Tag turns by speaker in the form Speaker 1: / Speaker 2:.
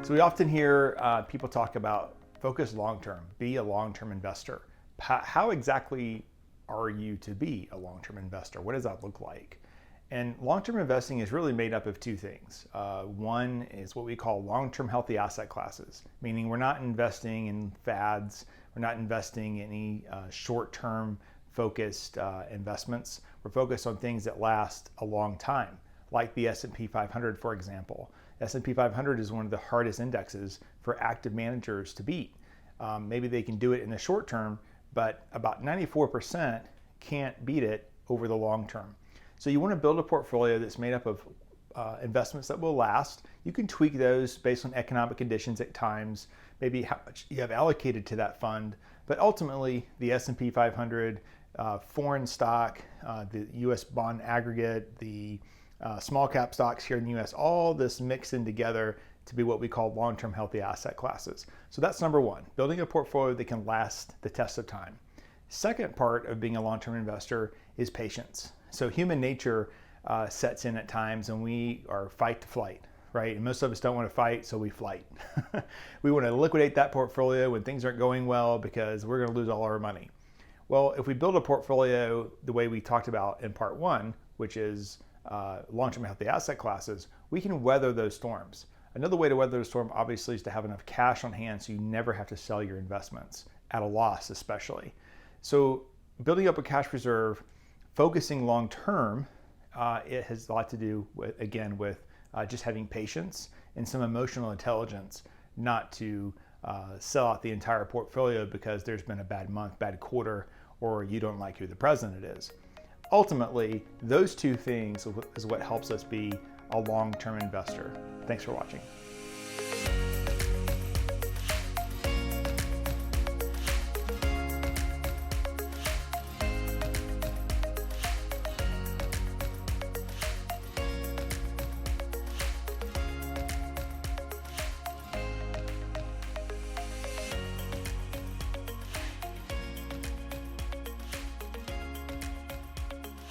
Speaker 1: So we often hear people talk about focus long-term, be a long-term investor. How exactly are you to be a long-term investor? What does that look like? And long-term investing is really made up of two things. One is what we call long-term healthy asset classes, meaning we're not investing in fads, we're not investing in any short-term focused investments. We're focused on things that last a long time, like the S&P 500, for example. S&P 500 is one of the hardest indexes for active managers to beat. Maybe they can do it in the short term, but about 94% can't beat it over the long term. So you want to build a portfolio that's made up of investments that will last. You can tweak those based on economic conditions at times, maybe how much you have allocated to that fund, but ultimately the S&P 500, foreign stock, the US bond aggregate, the small cap stocks here in the US, all this mixed in together to be what we call long-term healthy asset classes. So that's number one, building a portfolio that can last the test of time. Second part of being a long-term investor is patience. So human nature sets in at times and we are fight to flight, right? And most of us don't want to fight, so we flight. We want to liquidate that portfolio when things aren't going well because we're going to lose all our money. Well, if we build a portfolio the way we talked about in part one, which is long-term healthy asset classes, we can weather those storms. Another way to weather the storm obviously is to have enough cash on hand so you never have to sell your investments at a loss especially. So building up a cash reserve, focusing long-term, it has a lot to do with, again, with just having patience and some emotional intelligence not to sell out the entire portfolio because there's been a bad month, bad quarter, or you don't like who the president is. Ultimately, those two things is what helps us be a long-term investor. Thanks for watching.